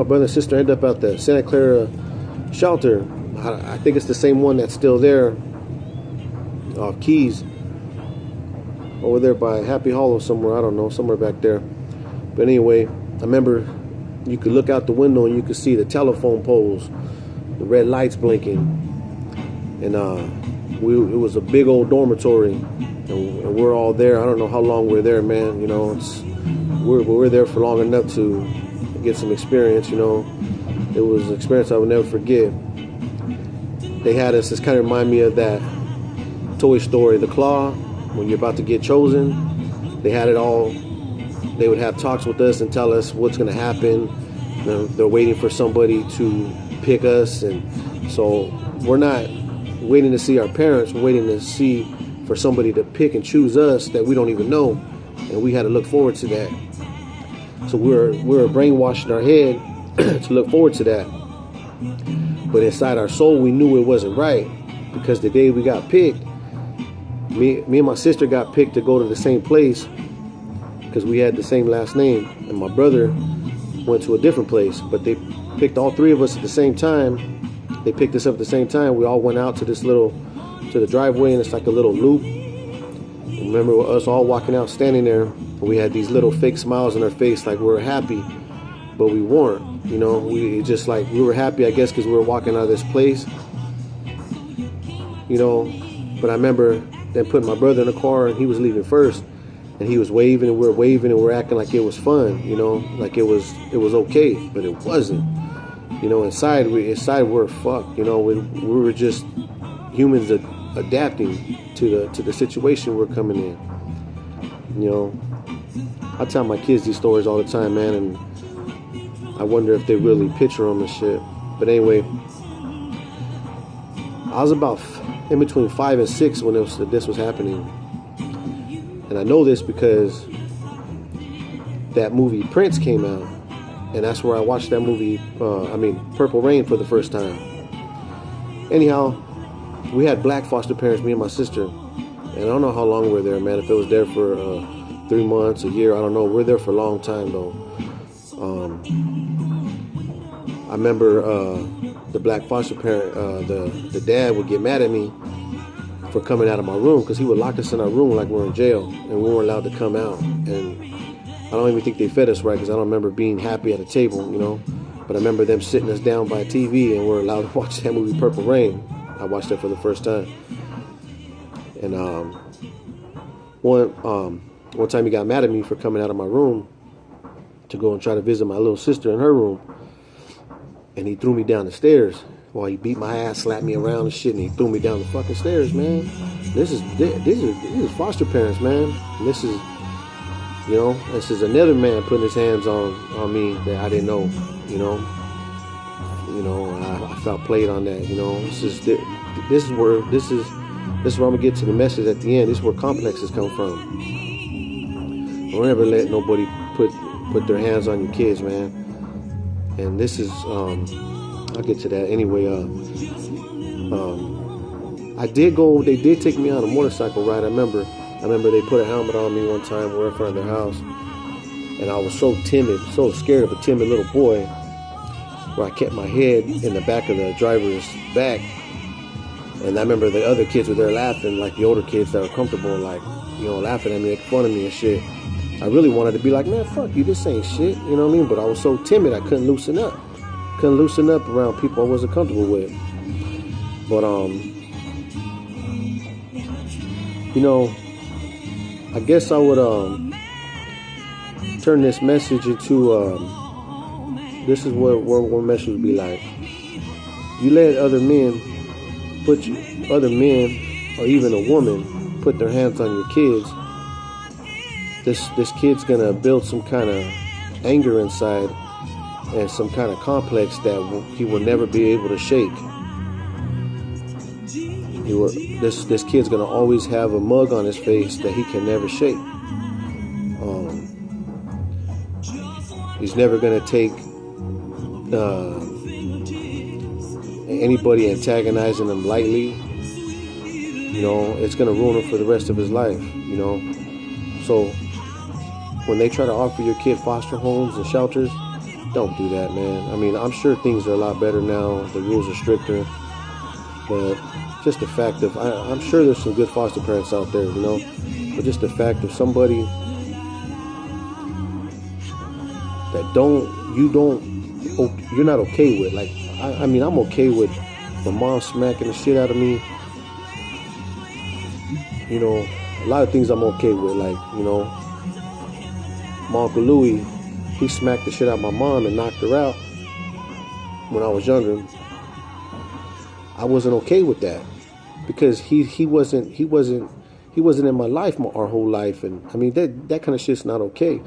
My brother and sister ended up at the Santa Clara shelter. I think it's the same one that's still there off Keys, over there by Happy Hollow somewhere. I don't know, somewhere back there. But anyway, I remember you could look out the window and you could see the telephone poles, the red lights blinking, and it was a big old dormitory, and we're all there. I don't know how long we're there, man. You know, we're there for long enough to get some experience. You know, it was an experience I would never forget. They had us. This kind of remind me of that Toy Story, The Claw, when you're about to get chosen. They had it all. They would have talks with us and tell us what's going to happen. They're waiting for somebody to pick us, and so we're not waiting to see our parents. We're waiting to see for somebody to pick and choose us that we don't even know, and we had to look forward to that. So we're brainwashing our head to look forward to that, but inside our soul we knew it wasn't right, because the day we got picked, me and my sister got picked to go to the same place because we had the same last name, and my brother went to a different place, but they picked all three of us at the same time. They picked us up at the same time. We all went out to the driveway, and it's like a little loop. And remember us all walking out, standing there, and we had these little fake smiles on our face like we were happy, but we weren't. You know, we just like, we were happy, I guess, because we were walking out of this place. You know, but I remember then putting my brother in the car, and he was leaving first. And he was waving, and we were waving, and we were acting like it was fun, you know, like it was okay, but it wasn't. You know, inside we're fucked. You know, we were just humans adapting to the situation we're coming in. You know, I tell my kids these stories all the time, man, and I wonder if they really picture them and shit. But anyway, I was about in between 5 and 6 when this was happening. And I know this because that movie Prince came out, and that's where I watched that movie, Purple Rain, for the first time. Anyhow, we had black foster parents, me and my sister, and I don't know how long we were there, man. If it was there for 3 months, a year, I don't know. We're there for a long time, though. I remember the black foster parent, the dad would get mad at me for coming out of my room, because he would lock us in our room like we're in jail, and we weren't allowed to come out. And I don't even think they fed us right, because I don't remember being happy at a table, you know. But I remember them sitting us down by a TV, and we're allowed to watch that movie Purple Rain. I watched that for the first time. And one time he got mad at me for coming out of my room to go and try to visit my little sister in her room, and he threw me down the stairs. Well, he beat my ass, slapped me around and shit, and he threw me down the fucking stairs, man. This is foster parents, man. And this is another man putting his hands on me that I didn't know, you know. I felt played on that, you know. This is where I'm gonna get to the message at the end. This is where complexes come from. Don't ever let nobody put their hands on your kids, man. And this is I'll get to that anyway. They did take me on a motorcycle ride. I remember they put a helmet on me one time. We were in front of their house, and I was so timid, so scared of a timid little boy, where I kept my head in the back of the driver's back. And I remember the other kids were there laughing, like the older kids that were comfortable, like, you know, laughing at me, making fun of me and shit. I really wanted to be like, man, fuck you, this ain't shit, you know what I mean? But I was so timid, I couldn't loosen up. Couldn't loosen up around people I wasn't comfortable with. But you know, I guess I would turn this message into this is what one message would be like. You let other men or even a woman put their hands on your kids. This kid's gonna build some kind of anger inside, and some kind of complex that he will never be able to shake. This kid's gonna always have a mug on his face that he can never shake. He's never gonna take anybody antagonizing him lightly. You know, it's gonna ruin him for the rest of his life. You know, so when they try to offer your kid foster homes and shelters, Don't do that, man. I mean, I'm sure things are a lot better now. The rules are stricter. But just the fact of, I'm sure there's some good foster parents out there, you know. But just the fact of somebody that you're not okay with. Like, I mean, I'm okay with my mom smacking the shit out of me. You know, a lot of things I'm okay with. Like, you know, my Uncle Louie, he smacked the shit out of my mom and knocked her out when I was younger. I wasn't okay with that because he wasn't in my life our whole life, and I mean that kind of shit's not okay.